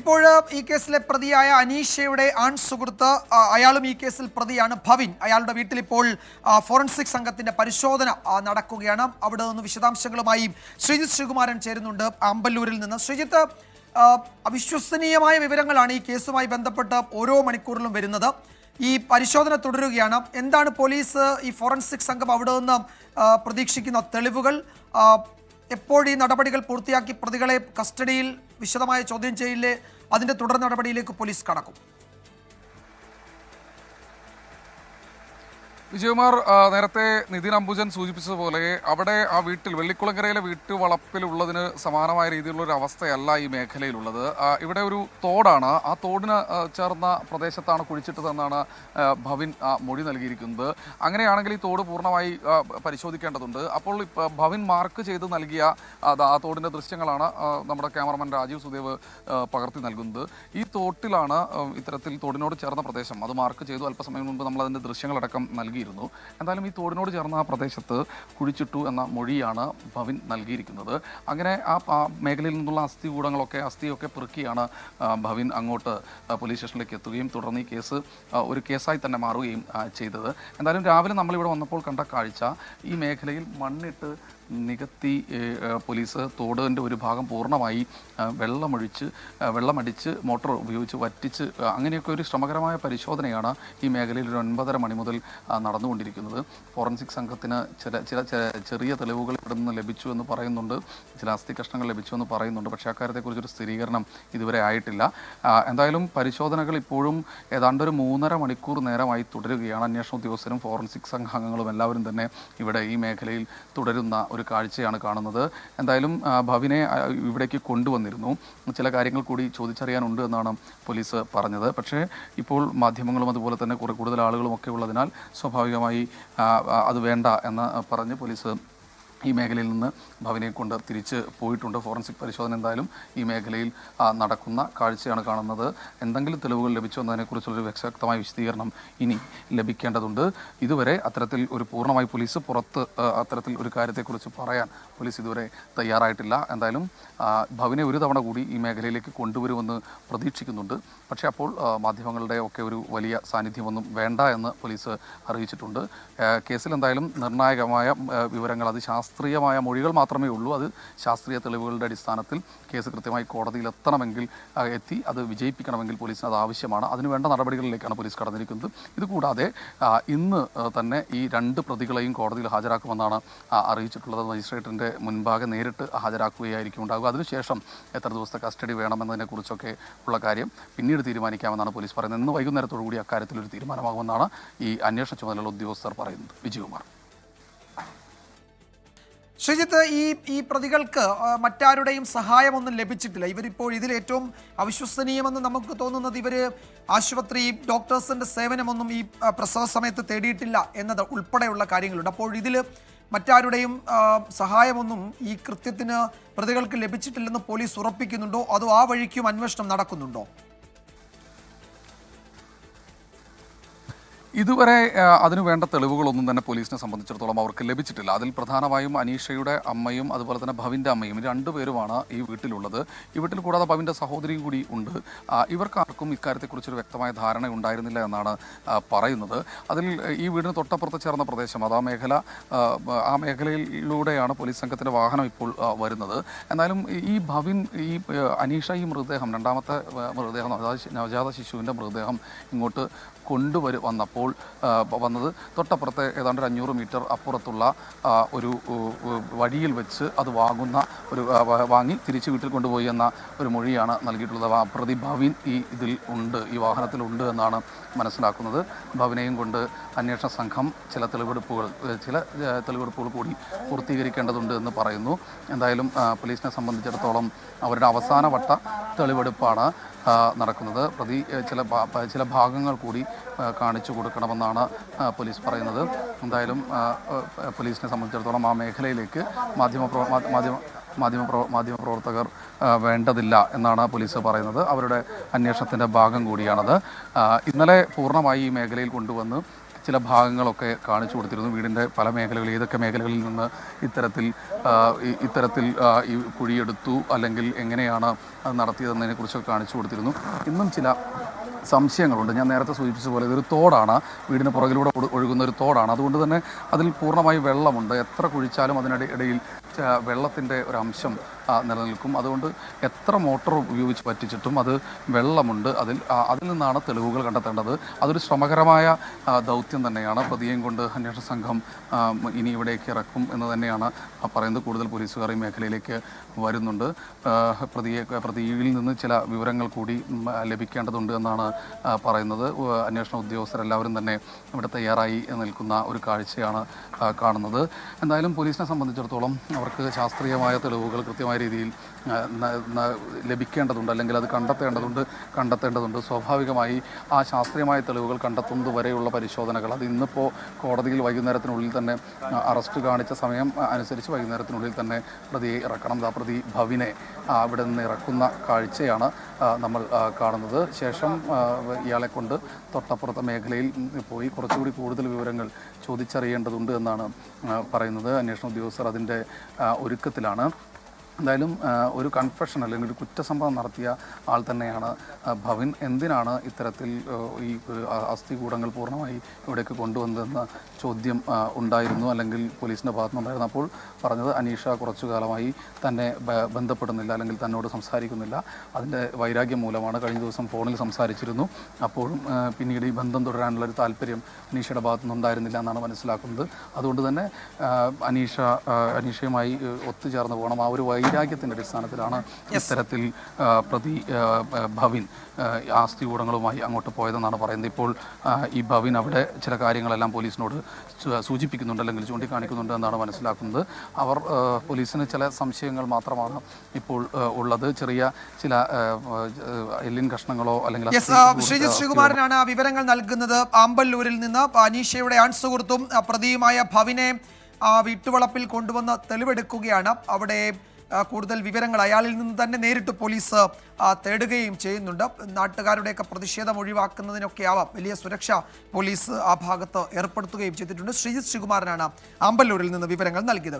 ഇപ്പോൾ ഈ കേസിലെ പ്രതിയായ അനീഷയുടെ ആൺ സുഹൃത്ത് അയാളും ഈ കേസിൽ പ്രതിയാണ് ഭവിൻ. അയാളുടെ വീട്ടിൽ ഇപ്പോൾ ഫോറൻസിക് സംഘത്തിന്റെ പരിശോധന നടക്കുകയാണ്. അവിടെ നിന്ന് വിശദാംശങ്ങളുമായി ശ്രീജിത്ത് ശ്രീകുമാരൻ ചേരുന്നുണ്ട് അമ്പല്ലൂരിൽ നിന്ന്. ശ്രീജിത്ത്, അവിശ്വസനീയമായ വിവരങ്ങളാണ് ഈ കേസുമായി ബന്ധപ്പെട്ട് ഓരോ മണിക്കൂറിലും വരുന്നത്. ഈ പരിശോധന തുടരുകയാണ്. എന്താണ് പോലീസ്, ഈ ഫോറൻസിക് സംഘം അവിടെ നിന്ന് പ്രതീക്ഷിക്കുന്ന തെളിവുകൾ? എപ്പോൾ ഈ നടപടികൾ പൂർത്തിയാക്കി പ്രതികളെ കസ്റ്റഡിയിൽ വിശദമായ ചോദ്യം ചെയ്യലിലെ അതിന്റെ തുടർ നടപടിയിലേക്ക് പോലീസ് കടക്കും? വിജയകുമാർ, നേരത്തെ നിതിൻ അംബുജൻ സൂചിപ്പിച്ചതുപോലെ അവിടെ ആ വീട്ടിൽ വെള്ളിക്കുളങ്ങരയിലെ വീട്ടുവളപ്പിലുള്ളതിന് സമാനമായ രീതിയിലുള്ള ഒരു അവസ്ഥയല്ല ഈ മേഖലയിലുള്ളത്. ഇവിടെ ഒരു തോടാണ്, ആ തോടിന് ചേർന്ന പ്രദേശത്താണ് കുഴിച്ചിട്ടതെന്നാണ് ഭവിൻ മൊഴി നൽകിയിരിക്കുന്നത്. അങ്ങനെയാണെങ്കിൽ ഈ തോട് പൂർണ്ണമായി പരിശോധിക്കേണ്ടതുണ്ട്. അപ്പോൾ ഭവിൻ മാർക്ക് ചെയ്ത് നൽകിയ ആ തോടിൻ്റെ ദൃശ്യങ്ങളാണ് നമ്മുടെ ക്യാമറമാൻ രാജീവ് സുദേവ് പകർത്തി നൽകുന്നത്. ഈ തോട്ടിലാണ് ഇത്തരത്തിൽ തോടിനോട് ചേർന്ന പ്രദേശം, അത് മാർക്ക് ചെയ്തു. അല്പസമയം മുൻപ് നമ്മൾ അതിൻ്റെ ദൃശ്യങ്ങളടക്കം നൽകിയിരുന്നു. എന്തായാലും ഈ തോടിനോട് ചേർന്ന ആ പ്രദേശത്ത് കുഴിച്ചിട്ടു എന്ന മൊഴിയാണ് ഭവിൻ നൽകിയിരിക്കുന്നത്. അങ്ങനെ ആ മേഖലയിൽ നിന്നുള്ള അസ്ഥിയൊക്കെ പെറുക്കിയാണ് ഭവിൻ അങ്ങോട്ട് പോലീസ് സ്റ്റേഷനിലേക്ക് എത്തുകയും തുടർന്ന് ഈ കേസ് ഒരു കേസായി തന്നെ മാറുകയും ചെയ്തത്. എന്തായാലും രാവിലെ നമ്മളിവിടെ വന്നപ്പോൾ കണ്ട കാഴ്ച, ഈ മേഖലയിൽ മണ്ണിട്ട് നികത്തി പോലീസ് തോടിൻ്റെ ഒരു ഭാഗം പൂർണ്ണമായി വെള്ളമടിച്ച് മോട്ടോർ ഉപയോഗിച്ച് വറ്റിച്ച് അങ്ങനെയൊക്കെ ഒരു ശ്രമകരമായ പരിശോധനയാണ് ഈ മേഖലയിൽ ഒരു 9:30 മണി മുതൽ നടന്നുകൊണ്ടിരിക്കുന്നത്. ഫോറൻസിക് സംഘത്തിന് ചില ചെറിയ തെളിവുകൾ ഇവിടെ നിന്ന് ലഭിച്ചു എന്ന് പറയുന്നുണ്ട്, ചില അസ്ഥി കഷ്ണങ്ങൾ ലഭിച്ചു എന്ന് പറയുന്നുണ്ട്. പക്ഷേ അക്കാര്യത്തെക്കുറിച്ചൊരു സ്ഥിരീകരണം ഇതുവരെ ആയിട്ടില്ല. എന്തായാലും പരിശോധനകൾ ഇപ്പോഴും ഏതാണ്ട് ഒരു 3.5 മണിക്കൂർ നേരമായി തുടരുകയാണ്. അന്വേഷണ ഉദ്യോഗസ്ഥരും ഫോറൻസിക് സംഘാംഗങ്ങളും എല്ലാവരും തന്നെ ഇവിടെ ഈ മേഖലയിൽ തുടരുന്ന ഒരു കാഴ്ചയാണ് കാണുന്നത്. എന്തായാലും ഭവിനെ ഇവിടേക്ക് കൊണ്ടുവന്നിരുന്നു. ചില കാര്യങ്ങൾ കൂടി ചോദിച്ചറിയാനുണ്ട് എന്നാണ് പോലീസ് പറഞ്ഞത്. പക്ഷേ ഇപ്പോൾ മാധ്യമങ്ങളും അതുപോലെ തന്നെ കൂടുതൽ ആളുകളും ഒക്കെ ഉള്ളതിനാൽ സ്വാഭാവികമായി അത് വേണ്ട എന്ന് പറഞ്ഞ് പോലീസ് ഈ മേഖലയിൽ നിന്ന് ഭവിനെ കൊണ്ട് തിരിച്ച് പോയിട്ടുണ്ട്. ഫോറൻസിക് പരിശോധന എന്തായാലും ഈ മേഖലയിൽ നടക്കുന്ന കാഴ്ചയാണ് കാണുന്നത്. എന്തെങ്കിലും തെളിവുകൾ ലഭിച്ചോ എന്നതിനെക്കുറിച്ചുള്ളൊരു വ്യക്തമായ വിശദീകരണം ഇനി ലഭിക്കേണ്ടതുണ്ട്. ഇതുവരെ അത്തരത്തിൽ ഒരു പൂർണ്ണമായി പോലീസ് പുറത്ത് അത്തരത്തിൽ ഒരു കാര്യത്തെക്കുറിച്ച് പറയാൻ പോലീസ് ഇതുവരെ തയ്യാറായിട്ടില്ല. എന്തായാലും ഭവിനെ ഒരു തവണ കൂടി ഈ മേഖലയിലേക്ക് കൊണ്ടുവരുമെന്ന് പ്രതീക്ഷിക്കുന്നുണ്ട്. പക്ഷേ അപ്പോൾ മാധ്യമങ്ങളുടെ ഒക്കെ ഒരു വലിയ സാന്നിധ്യമൊന്നും വേണ്ട എന്ന് പോലീസ് അറിയിച്ചിട്ടുണ്ട്. കേസിൽ എന്തായാലും നിർണായകമായ വിവരങ്ങൾ, അത് ശാസ്ത്രീയമായ മൊഴികൾ മാത്രമേ ഉള്ളൂ. അത് ശാസ്ത്രീയ തെളിവുകളുടെ അടിസ്ഥാനത്തിൽ കേസ് കൃത്യമായി കോടതിയിൽ എത്തി അത് വിജയിപ്പിക്കണമെങ്കിൽ പോലീസിന് അത് ആവശ്യമാണ്. അതിനുവേണ്ട നടപടികളിലേക്കാണ് പോലീസ് കടന്നിരിക്കുന്നത്. ഇതുകൂടാതെ ഇന്ന് തന്നെ ഈ 2 പ്രതികളെയും കോടതിയിൽ ഹാജരാക്കുമെന്നാണ് അറിയിച്ചിട്ടുള്ളത്. മജിസ്ട്രേറ്റിൻ്റെ മുൻപാകെ നേരിട്ട് ഹാജരാക്കുകയായിരിക്കും ഉണ്ടാകുക. അതിനുശേഷം എത്ര ദിവസത്തെ കസ്റ്റഡി വേണമെന്നതിനെക്കുറിച്ചൊക്കെ ഉള്ള കാര്യം പിന്നീട് തീരുമാനിക്കാമെന്നാണ് പോലീസ് പറയുന്നത്. ഇന്ന് വൈകുന്നേരത്തോടു കൂടി അക്കാര്യത്തിലൊരു തീരുമാനമാകുമെന്നാണ് ഈ അന്വേഷണ ചുമതലയുള്ള ഉദ്യോഗസ്ഥർ പറയുന്നത്. വിജയകുമാർ. ശ്രീജിത്ത്, ഈ പ്രതികൾക്ക് മറ്റാരുടെയും സഹായമൊന്നും ലഭിച്ചിട്ടില്ല. ഇവരിപ്പോൾ ഇതിൽ ഏറ്റവും അവിശ്വസനീയമെന്ന് നമുക്ക് തോന്നുന്നത്, ഇവർ ആശുപത്രി ഡോക്ടേഴ്സിൻ്റെ സേവനമൊന്നും ഈ പ്രസവ സമയത്ത് തേടിയിട്ടില്ല എന്നത് ഉൾപ്പെടെയുള്ള കാര്യങ്ങളുണ്ട്. അപ്പോൾ ഇതിൽ മറ്റാരുടെയും സഹായമൊന്നും ഈ കൃത്യത്തിന് പ്രതികൾക്ക് ലഭിച്ചിട്ടില്ലെന്ന് പോലീസ് ഉറപ്പിക്കുന്നുണ്ടോ, അതോ ആ വഴിക്കും അന്വേഷണം നടക്കുന്നുണ്ടോ? ഇതുവരെ അതിനു വേണ്ട തെളിവുകളൊന്നും തന്നെ പോലീസിനെ സംബന്ധിച്ചിടത്തോളം അവർക്ക് ലഭിച്ചിട്ടില്ല. അതിൽ പ്രധാനമായും അനീഷയുടെ അമ്മയും അതുപോലെ തന്നെ ഭവിൻ്റെ അമ്മയും 2 പേരുമാണ് ഈ വീട്ടിലുള്ളത്. ഈ വീട്ടിൽ കൂടാതെ ഭവിൻ്റെ സഹോദരിയും കൂടി ഉണ്ട്. ഇവർക്കാർക്കും ഇക്കാര്യത്തെക്കുറിച്ചൊരു വ്യക്തമായ ധാരണ ഉണ്ടായിരുന്നില്ല എന്നാണ് പറയുന്നത്. അതിൽ ഈ വീടിന് തൊട്ടപ്പുറത്ത് ചേർന്ന പ്രദേശം, അത് ആ മേഖലയിലൂടെയാണ് പോലീസ് സംഘത്തിൻ്റെ വാഹനം ഇപ്പോൾ വരുന്നത്. എന്നാലും ഈ ഭവിൻ, ഈ അനീഷ, ഈ മൃതദേഹം, 2ാമത്തെ മൃതദേഹം, നവജാത ശിശുവിൻ്റെ മൃതദേഹം ഇങ്ങോട്ട് വന്നത് തൊട്ടപ്പുറത്തെ ഏതാണ്ട് 500 മീറ്റർ അപ്പുറത്തുള്ള ഒരു വഴിയിൽ വെച്ച് അത് വാങ്ങി തിരിച്ച് വീട്ടിൽ കൊണ്ടുപോയി എന്ന ഒരു മൊഴിയാണ് നൽകിയിട്ടുള്ളത്. പ്രതി ഭവിൻ ഈ വാഹനത്തിലുണ്ട് എന്നാണ് മനസ്സിലാക്കുന്നത്. ഭവിനെയും കൊണ്ട് അന്വേഷണ സംഘം ചില തെളിവെടുപ്പുകൾ കൂടി പൂർത്തീകരിക്കേണ്ടതുണ്ട് എന്ന് പറയുന്നു. എന്തായാലും പോലീസിനെ സംബന്ധിച്ചിടത്തോളം അവരുടെ അവസാനവട്ട തെളിവെടുപ്പാണ് നടക്കുന്നത്. പ്രതി ചില ഭാഗങ്ങൾ കൂടി കാണിച്ചു കൊടുക്കണമെന്നാണ് പോലീസ് പറയുന്നത്. എന്തായാലും പോലീസിനെ സംബന്ധിച്ചിടത്തോളം ആ മേഖലയിലേക്ക് മാധ്യമപ്രവർത്തകർ വേണ്ടതില്ല എന്നാണ് പോലീസ് പറയുന്നത്. അവരുടെ അന്വേഷണത്തിൻ്റെ ഭാഗം കൂടിയാണത്. ഇന്നലെ പൂർണ്ണമായി ഈ മേഖലയിൽ കൊണ്ടുവന്ന് ചില ഭാഗങ്ങളൊക്കെ കാണിച്ചു കൊടുത്തിരുന്നു. വീടിൻ്റെ പല മേഖലകളിൽ ഏതൊക്കെ മേഖലകളിൽ നിന്ന് ഇത്തരത്തിൽ ഈ കുഴിയെടുത്തു അല്ലെങ്കിൽ എങ്ങനെയാണ് അത് നടത്തിയതെന്നതിനെക്കുറിച്ചൊക്കെ കാണിച്ചു കൊടുത്തിരുന്നു. ഇന്നും ചില സംശയങ്ങളുണ്ട്. ഞാൻ നേരത്തെ സൂചിപ്പിച്ച പോലെ ഇതൊരു തോടാണ്, വീടിന് പുറകിലൂടെ ഒഴുകുന്ന ഒരു തോടാണ്. അതുകൊണ്ട് തന്നെ അതിൽ പൂർണ്ണമായി വെള്ളമുണ്ട്. എത്ര കുഴിച്ചാലും അതിനിടയിൽ വെള്ളത്തിൻ്റെ ഒരു അംശം നിലനിൽക്കും. അതുകൊണ്ട് എത്ര മോട്ടോർ ഉപയോഗിച്ച് പറ്റിച്ചിട്ടും അത് വെള്ളമുണ്ട്. അതിൽ നിന്നാണ് തെളിവുകൾ കണ്ടെത്തേണ്ടത്. അതൊരു ശ്രമകരമായ ദൗത്യം തന്നെയാണ്. പ്രതിയെയും കൊണ്ട് അന്വേഷണ സംഘം ഇനി ഇവിടേക്ക് ഇറക്കും എന്ന് തന്നെയാണ് പറയുന്നത്. കൂടുതൽ പോലീസുകാർ ഈ മേഖലയിലേക്ക് വരുന്നുണ്ട്. പ്രതിയിൽ നിന്ന് ചില വിവരങ്ങൾ കൂടി ലഭിക്കേണ്ടതുണ്ട് എന്നാണ് പറയുന്നത്. അന്വേഷണ ഉദ്യോഗസ്ഥരെല്ലാവരും തന്നെ ഇവിടെ തയ്യാറായി നിൽക്കുന്ന ഒരു കാഴ്ചയാണ് കാണുന്നത്. എന്തായാലും പോലീസിനെ സംബന്ധിച്ചിടത്തോളം അവർക്ക് ശാസ്ത്രീയമായ തെളിവുകൾ കൃത്യമായ രീതിയിൽ ലഭിക്കേണ്ടതുണ്ട്, അല്ലെങ്കിൽ അത് കണ്ടെത്തേണ്ടതുണ്ട്. സ്വാഭാവികമായി ആ ശാസ്ത്രീയമായ തെളിവുകൾ കണ്ടെത്തുന്നത് വരെയുള്ള പരിശോധനകൾ അത് ഇന്നിപ്പോൾ കോടതിയിൽ വൈകുന്നേരത്തിനുള്ളിൽ തന്നെ അറസ്റ്റ് കാണിച്ച സമയം അനുസരിച്ച് വൈകുന്നേരത്തിനുള്ളിൽ തന്നെ പ്രതിയെ ഇറക്കണം. ആ പ്രതി ഭവിനെ അവിടെ നിന്ന് ഇറക്കുന്ന കാഴ്ചയാണ് നമ്മൾ കാണുന്നത്. ശേഷം ഇയാളെ കൊണ്ട് തൊട്ടപ്പുറത്തെ മേഖലയിൽ പോയി കുറച്ചുകൂടി കൂടുതൽ വിവരങ്ങൾ ചോദിച്ചറിയേണ്ടതുണ്ട് എന്നാണ് പറയുന്നത്. അന്വേഷണ ഉദ്യോഗസ്ഥർ അതിൻ്റെ ഒരുക്കത്തിലാണ്. എന്തായാലും ഒരു കൺഫെഷൻ അല്ലെങ്കിൽ ഒരു കുറ്റസമ്മതം നടത്തിയ ആൾ തന്നെയാണ് ഭവിൻ. എന്തിനാണ് ഇത്തരത്തിൽ ഈ അസ്ഥികൂടങ്ങൾ പൂർണ്ണമായി ഇവിടേക്ക് കൊണ്ടുവന്നതെന്ന ചോദ്യം ഉണ്ടായിരുന്നു, അല്ലെങ്കിൽ പോലീസിൻ്റെ ഭാഗത്തുനിന്നുണ്ടായിരുന്നു. അപ്പോൾ പറഞ്ഞത് അനീഷ കുറച്ചു കാലമായി തന്നെ ബന്ധപ്പെടുന്നില്ല, അല്ലെങ്കിൽ തന്നോട് സംസാരിക്കുന്നില്ല. അതിൻ്റെ വൈരാഗ്യം മൂലമാണ്. കഴിഞ്ഞ ദിവസം ഫോണിൽ സംസാരിച്ചിരുന്നു. അപ്പോഴും പിന്നീട് ഈ ബന്ധം തുടരാനുള്ളൊരു താല്പര്യം അനീഷയുടെ ഭാഗത്തുനിന്നുണ്ടായിരുന്നില്ല എന്നാണ് മനസ്സിലാക്കുന്നത്. അതുകൊണ്ട് തന്നെ അനീഷയുമായി ഒത്തുചേർന്ന് പോകണം. ആ ഒരു വൈരാഗ്യത്തിൻ്റെ അടിസ്ഥാനത്തിലാണ് ഇത്തരത്തിൽ പ്രതി ഭവിൻ ആസ്തികൂടങ്ങളുമായി അങ്ങോട്ട് പോയതെന്നാണ് പറയുന്നത്. ഇപ്പോൾ ഈ ഭവിൻ അവിടെ ചില കാര്യങ്ങളെല്ലാം പോലീസിനോട് സൂചിപ്പിക്കുന്നുണ്ട്, അല്ലെങ്കിൽ ചൂണ്ടിക്കാണിക്കുന്നുണ്ട് എന്നാണ് മനസ്സിലാക്കുന്നത്. പോലീസിന് ചില സംശയങ്ങൾ മാത്രമാണ് ഇപ്പോൾ ഉള്ളത്. ചെറിയ ചില എല്ലിൻ കഷ്ണങ്ങളോ അല്ലെങ്കിൽ ശ്രീജിത്ത് ശ്രീകുമാരനാണ് വിവരങ്ങൾ നൽകുന്നത്. ആമ്പല്ലൂരിൽ നിന്ന് അനീഷയുടെ ആൺസുഹൃത്തും പ്രതിയുമായ ഭവിനെ വീട്ടുവളപ്പിൽ കൊണ്ടുവന്ന് തെളിവെടുക്കുകയാണ്. അവിടെ കൂടുതൽ വിവരങ്ങൾ അയാളിൽ നിന്ന് തന്നെ നേരിട്ട് പോലീസ് തേടുകയും ചെയ്യുന്നുണ്ട്. നാട്ടുകാരുടെയൊക്കെ പ്രതിഷേധം ഒഴിവാക്കുന്നതിനൊക്കെ ആവാം വലിയ സുരക്ഷ പോലീസ് ആ ഭാഗത്ത് ഏർപ്പെടുത്തുകയും ചെയ്തിട്ടുണ്ട്. ശ്രീജിത്ത് ശ്രീകുമാരനാണ് ആമ്പല്ലൂരിൽ നിന്ന് വിവരങ്ങൾ നൽകിയത്.